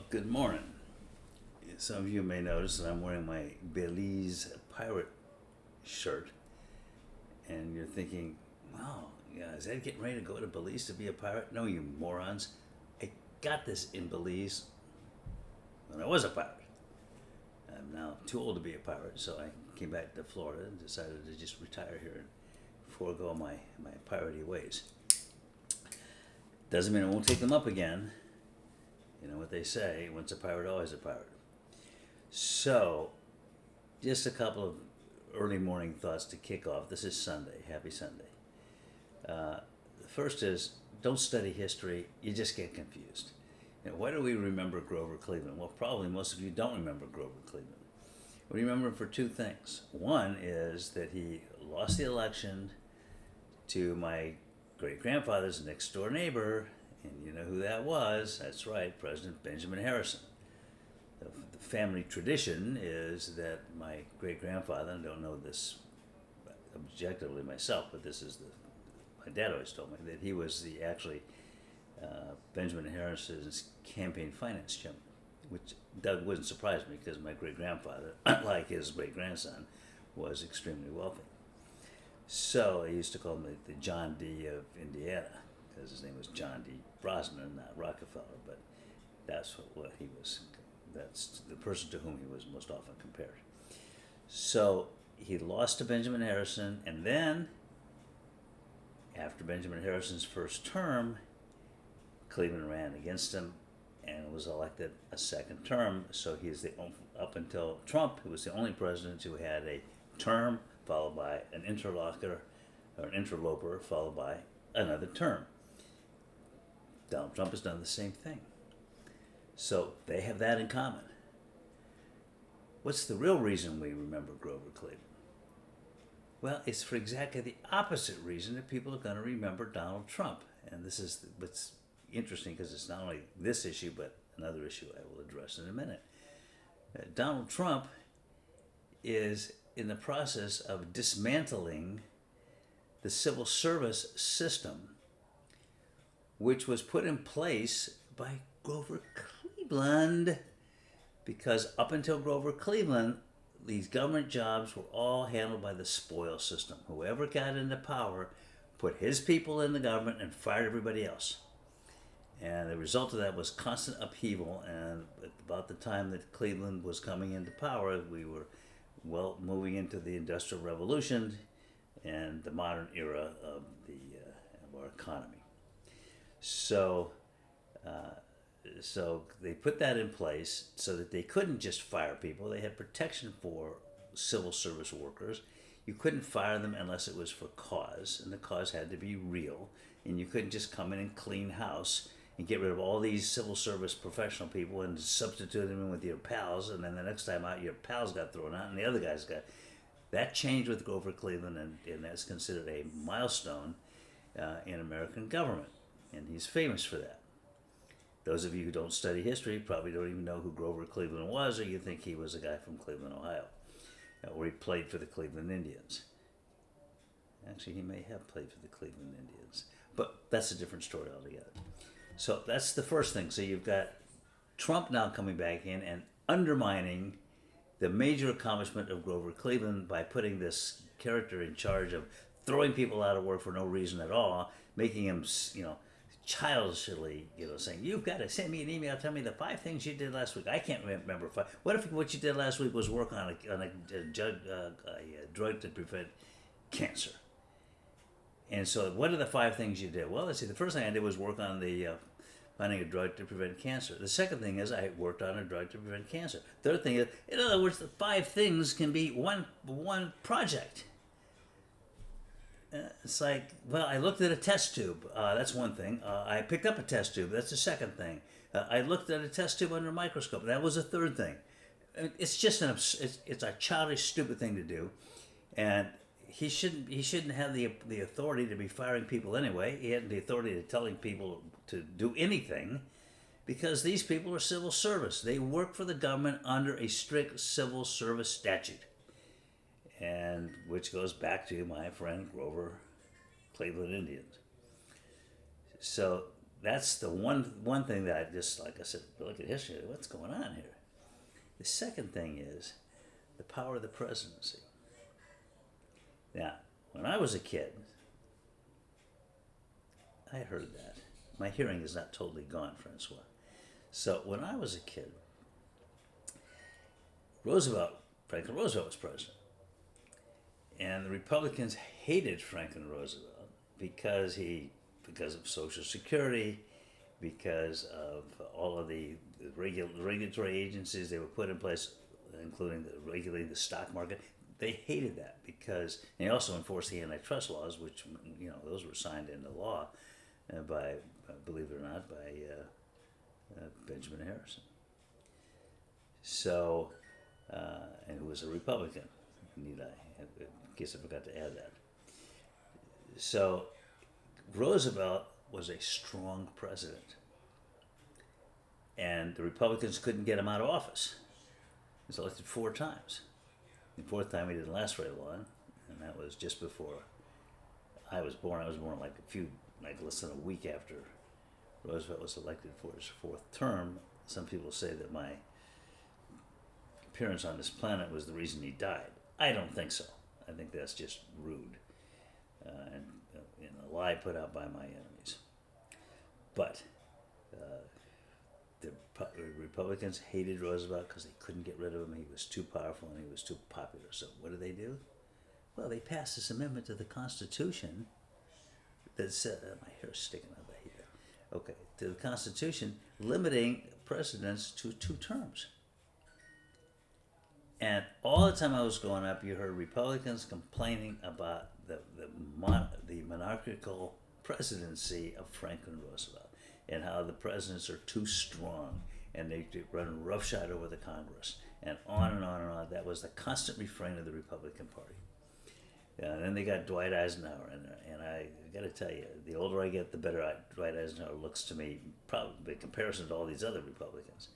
Good morning. Some of you may notice that I'm wearing my Belize pirate shirt, and you're thinking, wow, yeah, is that getting ready to go to Belize to be a pirate? No, you morons. I got this in Belize when I was a pirate. I'm now too old to be a pirate, so I came back to Florida and decided to just retire here and forego my piratey ways. Doesn't mean I won't take them up again. You know what they say, once a pirate, always a pirate. So, just a couple of early morning thoughts to kick off. This is Sunday. Happy Sunday. The first is, don't study history. You just get confused. You know, why do we remember Grover Cleveland? Well, probably most of you don't remember Grover Cleveland. We remember him for two things. One is that he lost the election to my great-grandfather's next-door neighbor, and you know who that was. That's right, President Benjamin Harrison. The family tradition is that my great-grandfather, I don't know this objectively myself, but my dad always told me that he was Benjamin Harrison's campaign finance chairman, which wouldn't surprise me because my great-grandfather, like his great-grandson, was extremely wealthy. So I used to call him the John D. of Indiana, because his name was John D. Brosnan, not Rockefeller, but that's what he was. That's the person to whom he was most often compared. So he lost to Benjamin Harrison, and then, after Benjamin Harrison's first term, Cleveland ran against him and was elected a second term. So up until Trump, he was the only president who had a term followed by an interlocutor or an interloper followed by another term. Donald Trump has done the same thing. So they have that in common. What's the real reason we remember Grover Cleveland? Well, it's for exactly the opposite reason that people are going to remember Donald Trump. And this is what's interesting, because it's not only this issue, but another issue I will address in a minute. Donald Trump is in the process of dismantling the civil service system, which was put in place by Grover Cleveland, because up until Grover Cleveland, these government jobs were all handled by the spoil system. Whoever got into power put his people in the government and fired everybody else. And the result of that was constant upheaval, and at about the time that Cleveland was coming into power, we were moving into the Industrial Revolution and the modern era of our economy. So they put that in place so that they couldn't just fire people. They had protection for civil service workers. You couldn't fire them unless it was for cause, and the cause had to be real. And you couldn't just come in and clean house and get rid of all these civil service professional people and substitute them in with your pals, and then the next time out, your pals got thrown out and the other guys got... That changed with Grover Cleveland, and that's considered a milestone in American government, and he's famous for that. Those of you who don't study history probably don't even know who Grover Cleveland was, or you think he was a guy from Cleveland, Ohio, or he played for the Cleveland Indians. Actually, he may have played for the Cleveland Indians, but that's a different story altogether. So that's the first thing. So you've got Trump now coming back in and undermining the major accomplishment of Grover Cleveland by putting this character in charge of throwing people out of work for no reason at all, making him, childishly, saying, you've got to send me an email, tell me the 5 things you did last week. I can't remember 5. What if what you did last week was work on a drug to prevent cancer? And so what are the 5 things you did? Well, let's see, the first thing I did was work on finding a drug to prevent cancer. The second thing is I worked on a drug to prevent cancer. Third thing is, in other words, the 5 things can be one project. It's like, well, I looked at a test tube. That's one thing. I picked up a test tube. That's the second thing. I looked at a test tube under a microscope. That was a third thing. It's just it's a childish, stupid thing to do, and he shouldn't have the authority to be firing people anyway. He had the authority to telling people to do anything, because these people are civil service. They work for the government under a strict civil service statute, and which goes back to my friend Grover Cleveland Indians. So that's the one thing that I just, like I said, look at history. What's going on here? The second thing is the power of the presidency. Now, when I was a kid, I heard that. My hearing is not totally gone, Francois. So when I was a kid, Franklin Roosevelt was president. And the Republicans hated Franklin Roosevelt because of Social Security, because of all of the regulatory agencies they were put in place, including regulating the stock market. They hated that because they also enforced the antitrust laws, which, those were signed into law by, believe it or not, by Benjamin Harrison. So, and who was a Republican, need I? In case I forgot to add that. So, Roosevelt was a strong president, and the Republicans couldn't get him out of office. He was elected 4 times. The 4th time he didn't last very long, and that was just before I was born. I was born like less than a week after Roosevelt was elected for his 4th term. Some people say that my appearance on this planet was the reason he died. I don't think so. I think that's just rude and a lie put out by my enemies. But the Republicans hated Roosevelt because they couldn't get rid of him. He was too powerful and he was too popular. So what do? Well, they passed this amendment to the Constitution that said, my hair's sticking out, I hate that. Okay, to the Constitution limiting presidents to 2 terms. And all the time I was growing up, you heard Republicans complaining about the monarchical presidency of Franklin Roosevelt and how the presidents are too strong and they run roughshod over the Congress and on and on and on. That was the constant refrain of the Republican Party. And then they got Dwight Eisenhower in there, and I got to tell you, the older I get, the better Dwight Eisenhower looks to me, probably in comparison to all these other Republicans.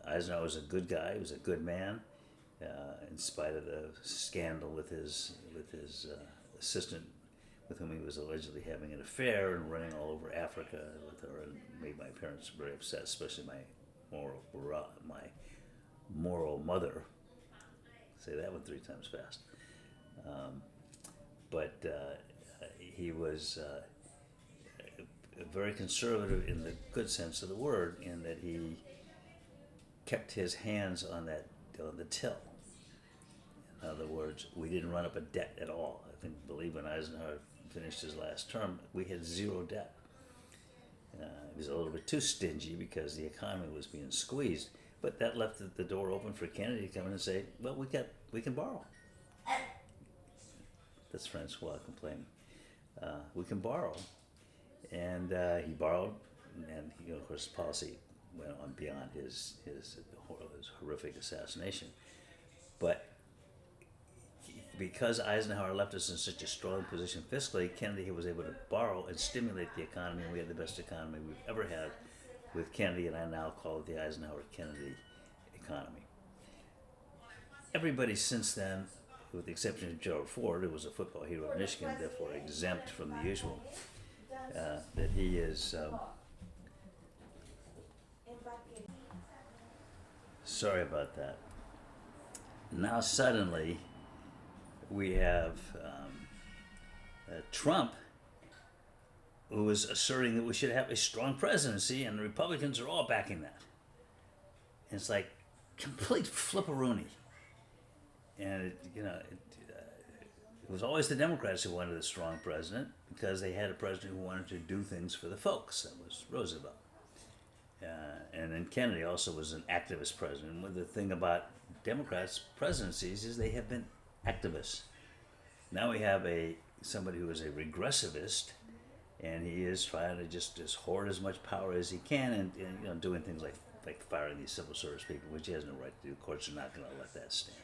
Eisenhower was a good guy. He was a good man, in spite of the scandal with his assistant, with whom he was allegedly having an affair and running all over Africa with her, and made my parents very upset, especially my moral mother. Say that one 3 times fast. But he was very conservative in the good sense of the word, in that he kept his hands on the till. In other words, we didn't run up a debt at all. I believe when Eisenhower finished his last term, we had 0 debt. He was a little bit too stingy because the economy was being squeezed, but that left the door open for Kennedy to come in and say, well, we can borrow. That's Francois complaining. We can borrow. And he borrowed, and of course his policy went on beyond his horrific assassination. But because Eisenhower left us in such a strong position fiscally, Kennedy was able to borrow and stimulate the economy, and we had the best economy we've ever had with Kennedy, and I now call it the Eisenhower-Kennedy economy. Everybody since then, with the exception of Gerald Ford, who was a football hero in Michigan, therefore exempt from the usual, that he is... sorry about that. Now suddenly we have Trump, who is asserting that we should have a strong presidency, and the Republicans are all backing that. And it's like complete flipperoonie. And it was always the Democrats who wanted a strong president because they had a president who wanted to do things for the folks. That was Roosevelt. And then Kennedy also was an activist president. And the thing about Democrats' presidencies is they have been activists. Now we have somebody who is a regressivist, and he is trying to just hoard as much power as he can, and doing things like firing these civil service people, which he has no right to do. Courts are not going to let that stand.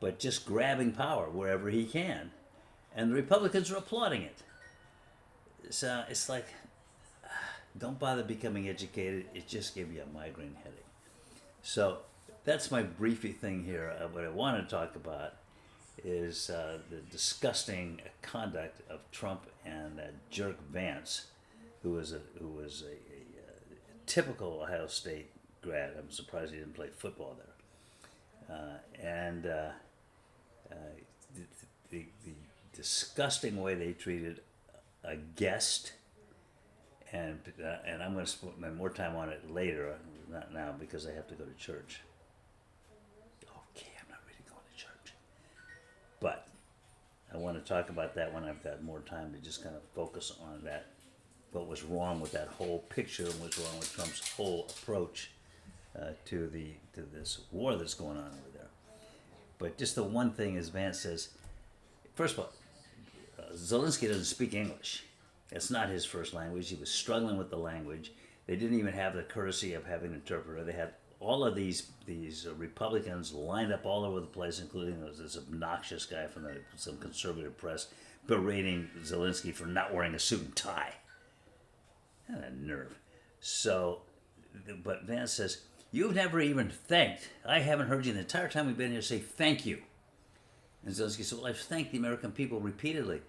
But just grabbing power wherever he can, and the Republicans are applauding it. So it's like, don't bother becoming educated. It just gives you a migraine headache. So that's my briefy thing here. What I want to talk about is the disgusting conduct of Trump and jerk Vance, who was a typical Ohio State grad. I'm surprised he didn't play football there. And the disgusting way they treated a guest, and I'm going to spend more time on it later, not now because I have to go to church. Okay, I'm not really going to church, but I want to talk about that when I've got more time to just kind of focus on that. What was wrong with that whole picture, and what's wrong with Trump's whole approach to this war that's going on over there. But just the one thing is, Vance says, first of all, Zelenskyy doesn't speak English. It's not his first language. He was struggling with the language. They didn't even have the courtesy of having an interpreter. They had all of these Republicans lined up all over the place, including this obnoxious guy from some conservative press berating Zelenskyy for not wearing a suit and tie. What a nerve. So, but Vance says, you've never even thanked. I haven't heard you the entire time we've been here say thank you. And Zelenskyy said, well, I've thanked the American people repeatedly.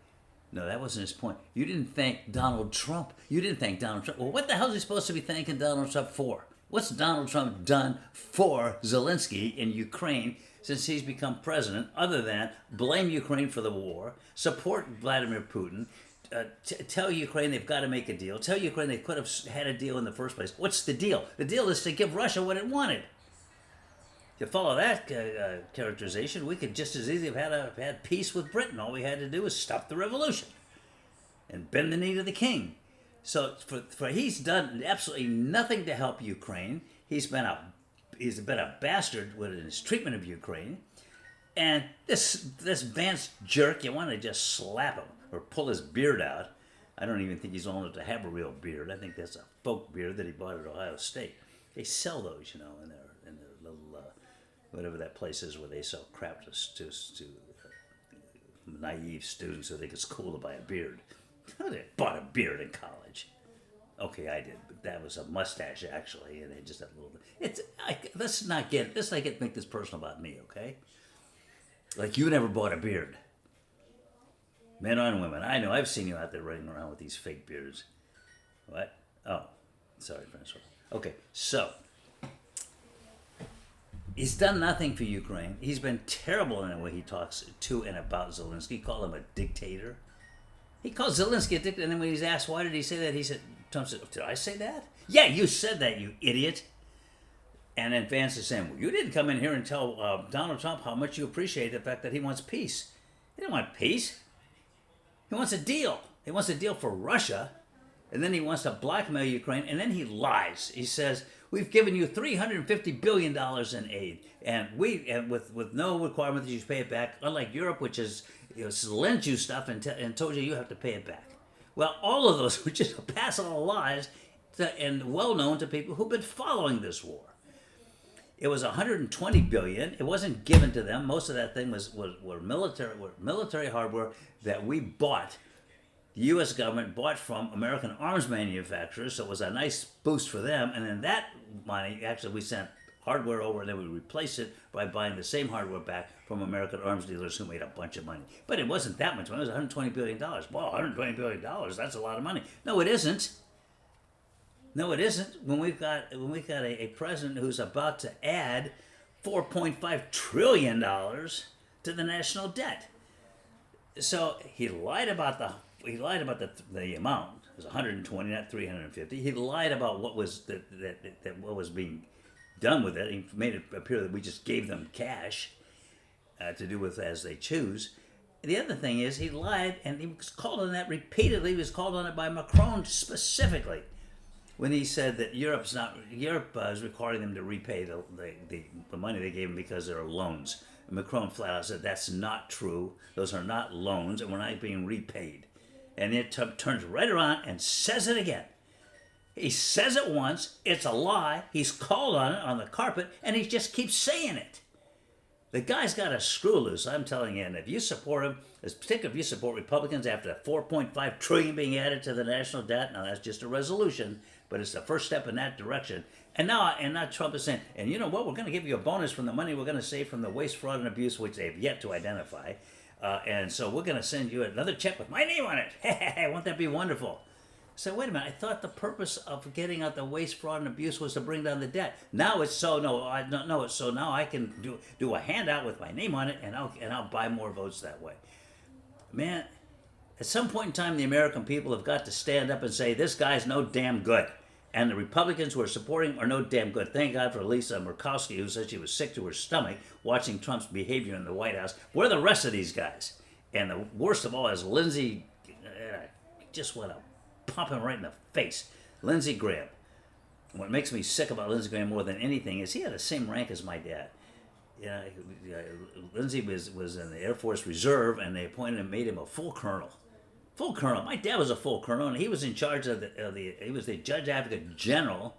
No, that wasn't his point. You didn't thank Donald Trump. You didn't thank Donald Trump. Well, what the hell is he supposed to be thanking Donald Trump for? What's Donald Trump done for Zelenskyy in Ukraine since he's become president, other than blame Ukraine for the war, support Vladimir Putin, tell Ukraine they've got to make a deal, tell Ukraine they could have had a deal in the first place? What's the deal? The deal is to give Russia what it wanted. To follow that characterization, we could just as easily have had peace with Britain. All we had to do was stop the revolution and bend the knee to the king. So for he's done absolutely nothing to help Ukraine. He's been a bastard with his treatment of Ukraine. And this Vance jerk, you want to just slap him or pull his beard out. I don't even think he's old enough to have a real beard. I think that's a folk beard that he bought at Ohio State. They sell those, in their little whatever that place is where they sell crap to naive students so they think it's cool to buy a beard. I bought a beard in college. Okay, I did, but that was a mustache actually, and they just had a little bit. Let's not make this personal about me, okay? Like you never bought a beard. Men and women, I know, I've seen you out there running around with these fake beards. What? Oh, sorry, Francois. Okay, so he's done nothing for Ukraine. He's been terrible in the way he talks to and about Zelenskyy. He called him a dictator. He calls Zelenskyy a dictator, and then when he's asked why did he say that, Trump said, did I say that? Yeah, you said that, you idiot. And then Vance is saying, well, you didn't come in here and tell Donald Trump how much you appreciate the fact that he wants peace. He didn't want peace. He wants a deal. He wants a deal for Russia, and then he wants to blackmail Ukraine, and then he lies. He says, we've given you $350 billion in aid, and with no requirement that you pay it back, unlike Europe, which is lent you stuff and told you have to pay it back. Well, all of those were just a pass on lies and well known to people who've been following this war. It was $120 billion. It wasn't given to them. Most of that thing were military hardware that we bought. The U.S. government bought from American arms manufacturers, so it was a nice boost for them. And then that money, actually, we sent hardware over, and then we replaced it by buying the same hardware back from American arms dealers who made a bunch of money. But it wasn't that much money. It was $120 billion. Wow, $120 billion, that's a lot of money. No, it isn't. No, it isn't. When we've got a president who's about to add $4.5 trillion to the national debt. So he lied about the amount. It was 120, not 350. He lied about what was what was being done with it. He made it appear that we just gave them cash to do with as they choose. The other thing is he lied, and he was called on that repeatedly. He was called on it by Macron specifically when he said that Europe is requiring them to repay the money they gave them because they're loans. And Macron flat out said that's not true. Those are not loans, and we're not being repaid. And it turns right around and says it again. He says it once, it's a lie, he's called on it on the carpet, and he just keeps saying it. The guy's got a screw loose, I'm telling you, and if you support him, particularly if you support Republicans after the $4.5 trillion being added to the national debt, now that's just a resolution, but it's the first step in that direction. And now Trump is saying, and you know what, we're going to give you a bonus from the money we're going to save from the waste, fraud, and abuse, which they've yet to identify. And so we're going to send you another check with my name on it. Won't that be wonderful? So wait a minute, I thought the purpose of getting out the waste, fraud, and abuse was to bring down the debt. Now it's so it's so now I can do a handout with my name on it, and I'll buy more votes that way. Man, at some point in time, the American people have got to stand up and say this guy's no damn good, and the Republicans who are supporting him are no damn good. Thank God for Lisa Murkowski, who said she was sick to her stomach watching Trump's behavior in the White House. Where are the rest of these guys? And the worst of all is Lindsey. Just want to pump him right in the face. Lindsey Graham. What makes me sick about Lindsey Graham more than anything is he had the same rank as my dad. Yeah, Lindsey was in the Air Force Reserve, and they appointed him, made him a full colonel. Full colonel. My dad was a full colonel, and he was in charge of he was the Judge Advocate General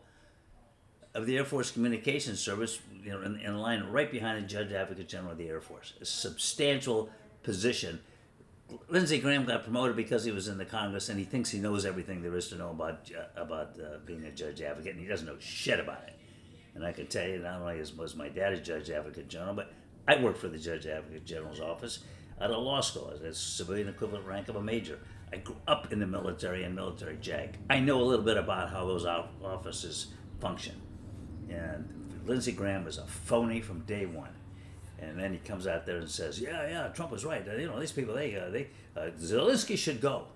of the Air Force Communications Service, in line right behind the Judge Advocate General of the Air Force. A substantial position. Lindsey Graham got promoted because he was in the Congress, and he thinks he knows everything there is to know about being a judge advocate, and he doesn't know shit about it. And I can tell you, not only was my dad a judge advocate general, but I worked for the Judge Advocate General's office at a law school as a civilian equivalent rank of a major. I grew up in the military and military JAG. I know a little bit about how those offices function. And Lindsey Graham was a phony from day one. And then he comes out there and says, yeah, Trump was right. These people, Zelenskyy should go.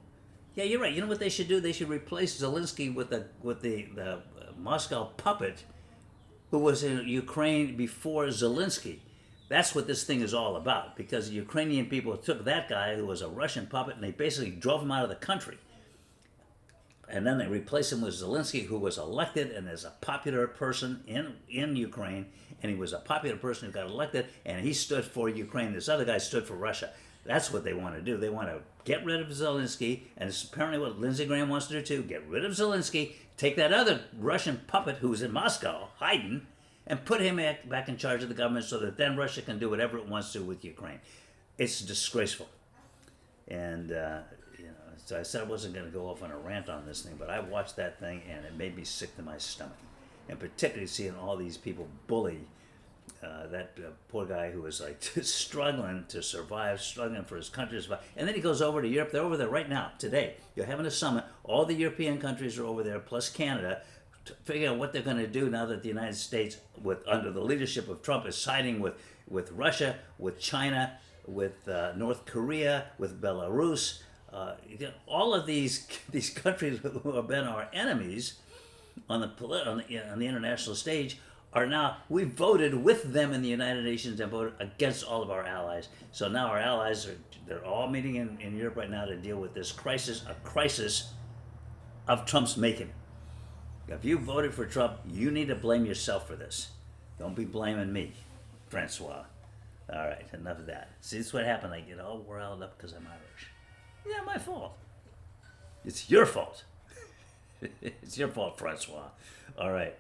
Yeah, you're right. You know what they should do? They should replace Zelenskyy with the Moscow puppet who was in Ukraine before Zelenskyy. That's what this thing is all about, because the Ukrainian people took that guy who was a Russian puppet and they basically drove him out of the country. And then they replaced him with Zelenskyy, who was elected and is a popular person in Ukraine, and he was a popular person who got elected, and he stood for Ukraine. This other guy stood for Russia. That's what they want to do. They want to get rid of Zelenskyy, and it's apparently what Lindsey Graham wants to do too. Get rid of Zelenskyy, take that other Russian puppet who's in Moscow, hiding, and put him back in charge of the government so that then Russia can do whatever it wants to with Ukraine. It's disgraceful. And, so I said I wasn't going to go off on a rant on this thing, but I watched that thing and it made me sick to my stomach. And particularly seeing all these people bully that poor guy who was like struggling to survive, struggling for his country to survive. And then he goes over to Europe. They're over there right now, today. You're having a summit. All the European countries are over there, plus Canada, to figure out what they're going to do now that the United States, under the leadership of Trump, is siding with Russia, with China, with North Korea, with Belarus. All of these countries who have been our enemies on the international stage are now, we voted with them in the United Nations and voted against all of our allies. So now our allies they're all meeting in Europe right now to deal with this crisis, a crisis of Trump's making. If you voted for Trump, you need to blame yourself for this. Don't be blaming me, Francois. All right, enough of that. See, this is what happened. I get all riled up because I'm Irish. Yeah, my fault. It's your fault. It's your fault, Francois. All right.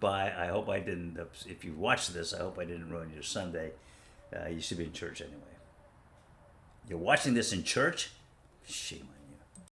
Bye. I hope I didn't, if you watch this, I hope I didn't ruin your Sunday. You should be in church anyway. You're watching this in church? Shame on you.